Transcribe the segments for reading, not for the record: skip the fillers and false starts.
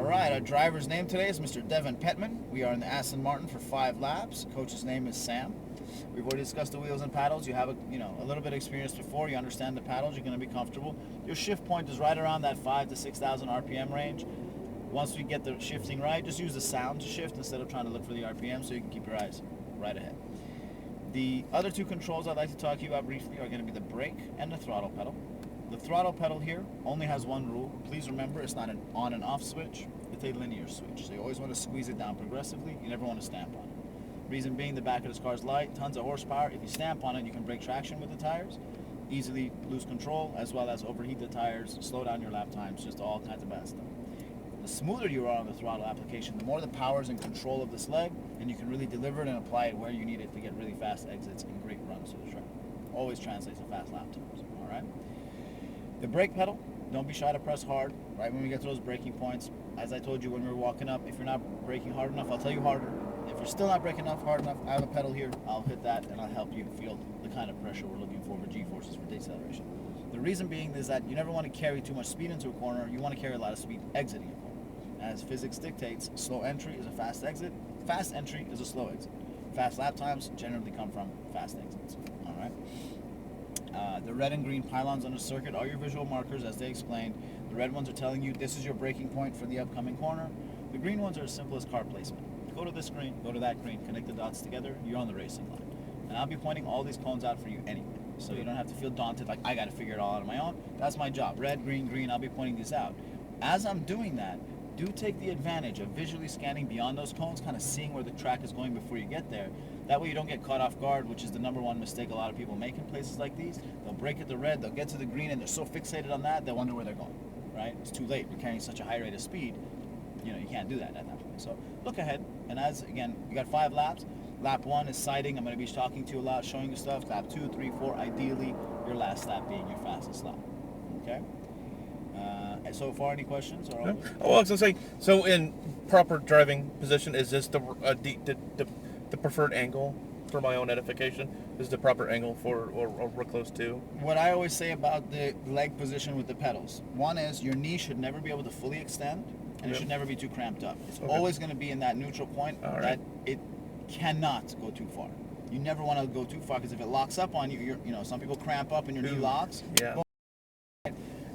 right, our driver's name today is Mr. Devin Petman. We are in the Aston Martin for 5 laps. Coach's name is Sam. We've already discussed the wheels and paddles. You have a little bit of experience before. You understand the paddles. You're going to be comfortable. Your shift point is right around that 5,000 to 6,000 RPM range. Once we get the shifting right, just use the sound to shift instead of trying to look for the RPM so you can keep your eyes right ahead. The other 2 controls I'd like to talk to you about briefly are going to be the brake and the throttle pedal. The throttle pedal here only has one rule. Please remember, it's not an on and off switch. It's a linear switch. So you always want to squeeze it down progressively. You never want to stamp on it. Reason being, the back of this car is light, tons of horsepower. If you stamp on it, you can break traction with the tires, easily lose control, as well as overheat the tires, slow down your lap times, just all kinds of bad stuff. The smoother you are on the throttle application, the more the power is in control of this leg, and you can really deliver it and apply it where you need it to get really fast exits and great runs to the track. Always translates to fast lap times, all right? The brake pedal, don't be shy to press hard, right when we get to those braking points. As I told you when we were walking up, if you're not braking hard enough, I'll tell you harder. If you're still not braking hard enough, I have a pedal here. I'll hit that and I'll help you feel the kind of pressure we're looking for G-forces for deceleration. The reason being is that you never want to carry too much speed into a corner. You want to carry a lot of speed exiting a corner. As physics dictates, slow entry is a fast exit. Fast entry is a slow exit. Fast lap times generally come from fast exits. All right. The red and green pylons on the circuit are your visual markers, as they explained. The red ones are telling you this is your braking point for the upcoming corner. The green ones are as simple as car placement. Go to this green, go to that green, connect the dots together, you're on the racing line. And I'll be pointing all these cones out for you anyway, so you don't have to feel daunted like I got to figure it all out on my own. That's my job. Red, green, green, I'll be pointing these out. As I'm doing that, do take the advantage of visually scanning beyond those cones, kind of seeing where the track is going before you get there. That way you don't get caught off guard, which is the #1 mistake a lot of people make in places like these. They'll brake at the red, they'll get to the green, and they're so fixated on that, they'll wonder where they're going, right? It's too late. You're carrying such a high rate of speed. You can't do that at that point. So look ahead, and again, you got 5 laps. Lap 1 is sighting. I'm going to be talking to you a lot, showing you stuff. Lap 2, 3, 4, ideally, your last lap being your fastest lap. Okay? And so far, any questions? Or well, I was going to say, so in proper driving position, is this the preferred angle for my own edification? Is the proper angle for, or we're close to? What I always say about the leg position with the pedals, one is your knee should never be able to fully extend, and it should never be too cramped up. It's always going to be in that neutral point that it cannot go too far. You never want to go too far, because if it locks up on you, some people cramp up and your knee locks. Yeah.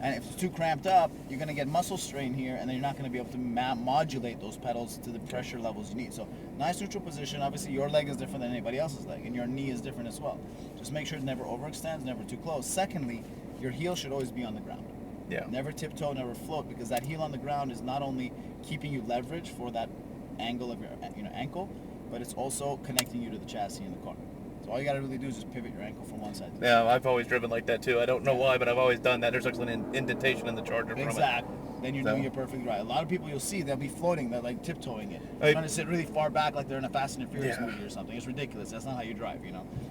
And if it's too cramped up, you're going to get muscle strain here, and then you're not going to be able to modulate those pedals to the pressure levels you need. So nice neutral position. Obviously, your leg is different than anybody else's leg, and your knee is different as well. Just make sure it never overextends, never too close. Secondly, your heel should always be on the ground. Yeah. Never tiptoe, never float, because that heel on the ground is not only keeping you leverage for that angle of your ankle, but it's also connecting you to the chassis in the car. So all you got to really do is just pivot your ankle from one side to the other. Yeah, I've always driven like that too. I don't know why, but I've always done that. There's actually an indentation in the Charger from it. Exactly. Then you're doing it perfectly right. A lot of people you'll see, they'll be floating, they're like tiptoeing it. They're trying to sit really far back like they're in a Fast and Furious movie or something. It's ridiculous. That's not how you drive,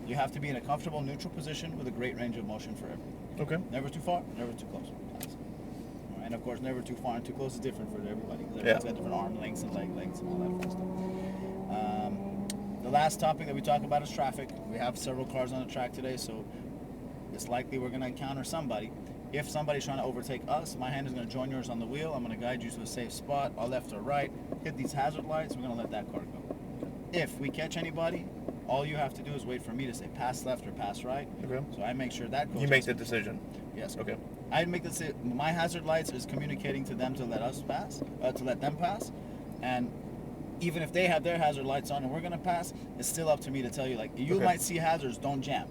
You have to be in a comfortable neutral position with a great range of motion for everything. Okay. Never too far, never too close. All right. And of course, never too far and too close is different for everybody. Everyone's got different arm lengths and leg lengths and all that fun stuff. The last topic that we talk about is traffic. We have several cars on the track today, so it's likely we're going to encounter somebody. If somebody's trying to overtake us, my hand is going to join yours on the wheel. I'm going to guide you to a safe spot, or left or right. Hit these hazard lights. We're going to let that car go. If we catch anybody, all you have to do is wait for me to say pass left or pass right. Okay. So I make sure that goes. You make the decision. Yes. Okay. I make the decision. My hazard lights is communicating to them to let us pass, to let them pass, and even if they have their hazard lights on and we're going to pass, it's still up to me to tell you, like, you might see hazards, don't jam.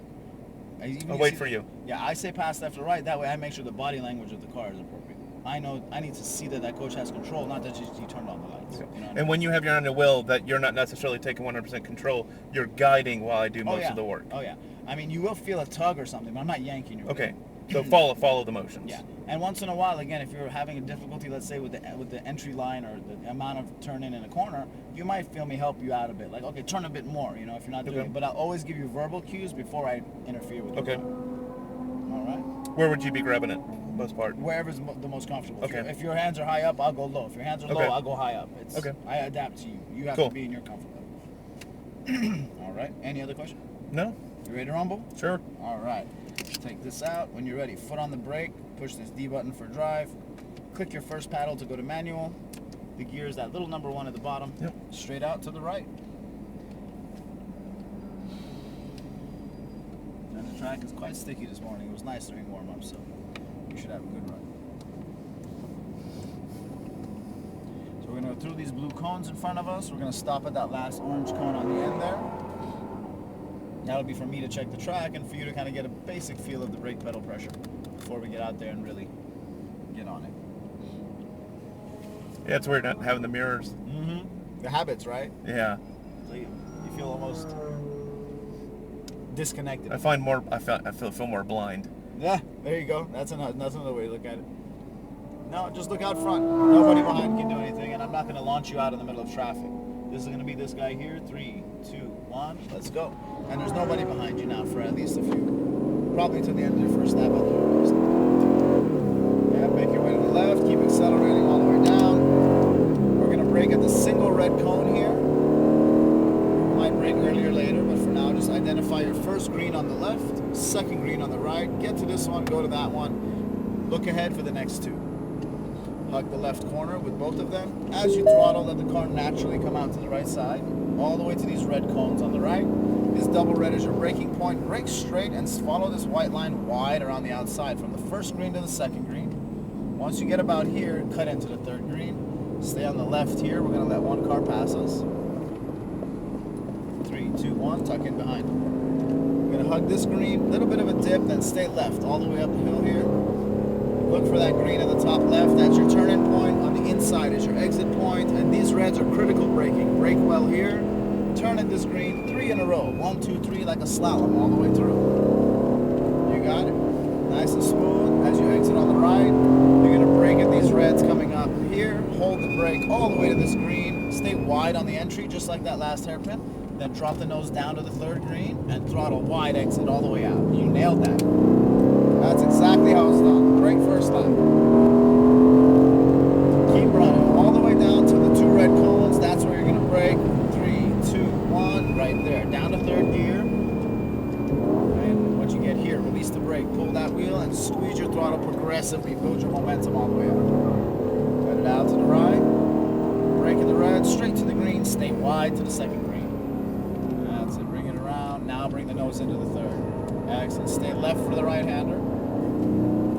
I'll wait for you. Yeah, I say pass left or right. That way I make sure the body language of the car is appropriate. I know I need to see that coach has control, not that you turned on the lights. Okay. And when you have your hand on the wheel, that you're not necessarily taking 100% control, you're guiding while I do most of the work. Oh, yeah. I mean, you will feel a tug or something, but I'm not yanking your Okay. So follow the motions. Yeah, and once in a while, again, if you're having a difficulty, let's say with the entry line or the amount of turn in a corner, you might feel me help you out a bit. Like, okay, turn a bit more, if you're not doing it. But I'll always give you verbal cues before I interfere with you. Okay. All right. Where would you be grabbing it, most part? Wherever's the most comfortable. Okay. If your hands are high up, I'll go low. If your hands are low, I'll go high up. I adapt to you. You have to be in your comfort level. All right. Any other question? No. You ready to rumble? Sure. All right. Take this out. When you're ready, foot on the brake, push this D button for drive, click your first paddle to go to manual, The gear is that little number 1 at the bottom. Yep. Straight out to the right. And the track is quite sticky this morning. It was nice during warm-up, so we should have a good run. So we're going to go through these blue cones in front of us. We're going to stop at that last orange cone on the end there. That'll be for me to check the track and for you to kind of get a basic feel of the brake pedal pressure before we get out there and really get on it. Yeah, it's weird not having the mirrors. Mm-hmm. The habits, right? Yeah. So you feel almost disconnected. I feel more blind. Yeah, there you go. That's another way to look at it. No, just look out front. Nobody behind can do anything, and I'm not going to launch you out in the middle of traffic. This is going to be this guy here. 3, 2, 1, let's go. And there's nobody behind you now for at least a few. Probably to the end of your first lap at the earliest. Yeah, make your way to the left. Keep accelerating all the way down. We're going to brake at the single red cone here. We might brake earlier later, but for now, just identify your first green on the left, second green on the right. Get to this one, go to that one. Look ahead for the next 2. Hug the left corner with both of them. As you throttle, let the car naturally come out to the right side, all the way to these red cones on the right. This double red is your braking point. Brake straight and follow this white line wide around the outside from the first green to the second green. Once you get about here, cut into the third green. Stay on the left here. We're going to let one car pass us. 3, 2, 1, tuck in behind. We're going to hug this green, little bit of a dip, then stay left all the way up the hill here. Look for that green at the top left. That's your turn-in point. On the inside is your exit point. And these reds are critical braking. Brake well here. Turn at this green. 3 in a row. 1, 2, 3 like a slalom all the way through. You got it. Nice and smooth. As you exit on the right, you're going to brake at these reds coming up here. Hold the brake all the way to this green. Stay wide on the entry, just like that last hairpin. Then drop the nose down to the third green and throttle wide exit all the way out. You nailed that. That's exactly how it's done. Great first lap. Keep running all the way down to the 2 red cones. That's where you're going to brake. 3, 2, 1, right there. Down to third gear. And once you get here, release the brake. Pull that wheel and squeeze your throttle progressively. Build your momentum all the way up. Let it out to the right. Brake in the red. Straight to the green. Stay wide to the second green. That's it. Bring it around. Now bring the nose into the third. Excellent. Stay left for the right-hander.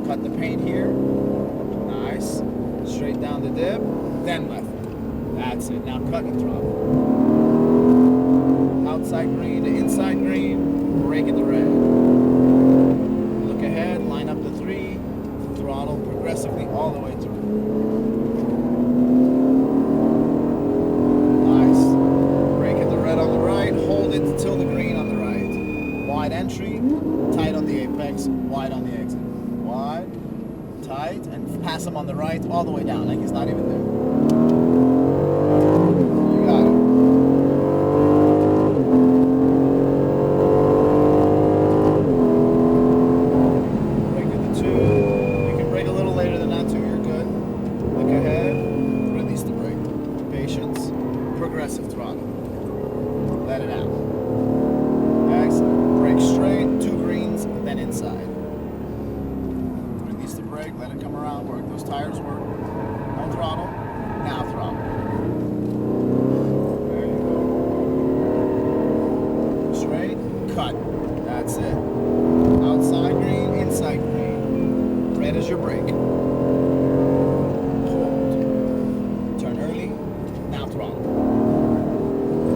Cut the paint here. Nice. Straight down the dip. Then left. That's it. Now cut and throttle. Outside green to inside green. Brake in the red. Look ahead. Line up the 3. Throttle progressively all the way through. Nice. Brake in the red on the right. Hold it till the green on the right. Wide entry, tight on the apex, wide on the exit. Wide, tight, and pass him on the right all the way down, like he's not even there. You got it. Brake at the 2. You can brake a little later than that too, you're good. Look ahead, release the brake. Patience, progressive throttle. Let it out. Excellent. Brake straight, 2 greens, then inside. Release the brake, let it come around, work. Those tires work. No throttle. Now throttle. There you go. Straight, cut. That's it. Outside green, inside green. Red is your brake. Hold. Turn early. Now throttle.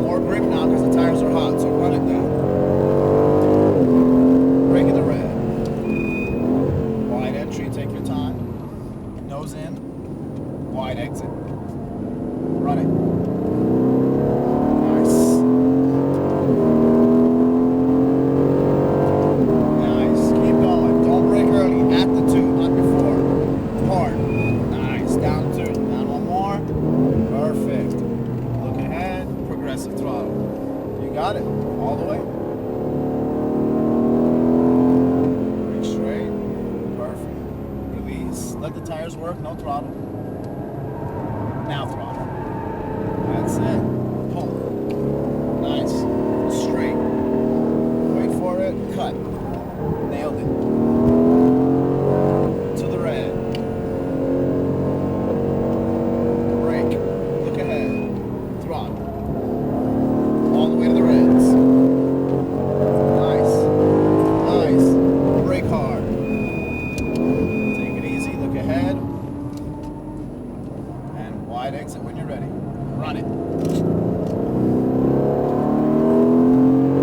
More grip now because the tires are hot, so run it down. Brake in the red. Wide entry, take your time. Nose in. Wide exit. Run it. Nice. Nice. Keep going. Don't brake early. At the 2, not before. Hard. Nice. Down 2. Down 1 more. Perfect. Look ahead. Progressive throttle. You got it. All the way. Let the tires work, no throttle. Now throttle. That's it. Pull. Nice. Straight. Wait for it. Cut. Nailed it. To the red. Brake. that exit when you're ready. Run it.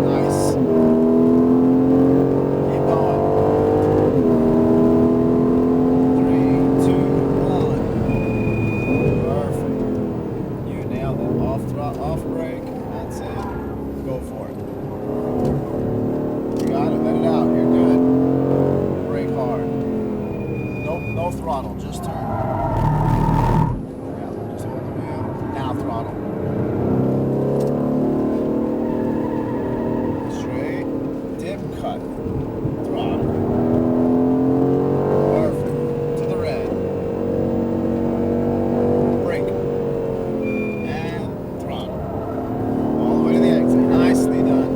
Nice. Keep going. 3, 2, 1. Perfect. You nailed it. Off throttle, off brake. That's it. Go for it. You got it. Let it out. You're good. Brake hard. No throttle. Just turn. Yeah, just hold the wheel. Now throttle. Straight. Dip. Cut. Throttle. Perfect. To the red. Brake. And throttle. All the way to the exit. Nicely done.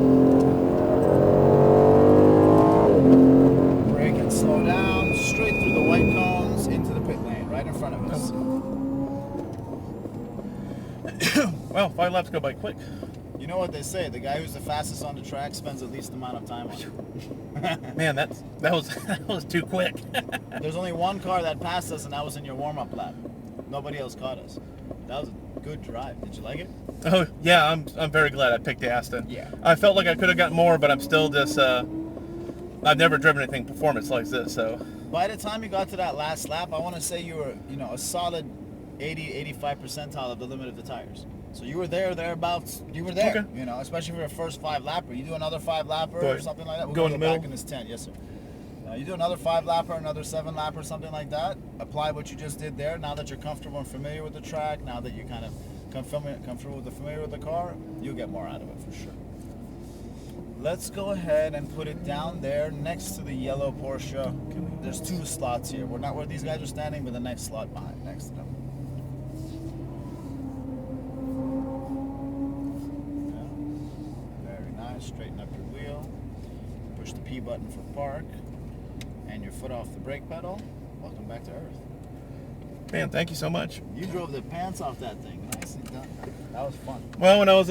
Brake and slow down. Straight through the white cones into the pit lane. Right in front of us. Well, 5 laps go by quick. You know what they say, the guy who's the fastest on the track spends the least amount of time on it. Man, that was too quick. There's only one car that passed us, and that was in your warm-up lap. Nobody else caught us. That was a good drive. Did you like it? Oh yeah, I'm very glad I picked the Aston. Yeah. I felt like I could have gotten more, but I'm still just I've never driven anything performance like this, so. By the time you got to that last lap, I want to say you were, a solid 85 percentile of the limit of the tires. So you were thereabouts. You were there, Okay. Especially for your first 5 lapper. You do another 5 lapper or something like that. We'll Go in the middle. back in this tent, yes sir. You do another 5 lapper, another 7 lapper, something like that. Apply what you just did there. Now that you're comfortable and familiar with the track, now that you're kind of comfortable with familiar with the car, you'll get more out of it for sure. Let's go ahead and put it down there next to the yellow Porsche. There's 2 slots here. We're not where these guys are standing, but the next slot behind, next to them. Very nice. Straighten up your wheel. Push the P button for park. And your foot off the brake pedal. Welcome back to Earth. Man, thank you so much. You drove the pants off that thing. Nicely done. That was fun. Well, when I was in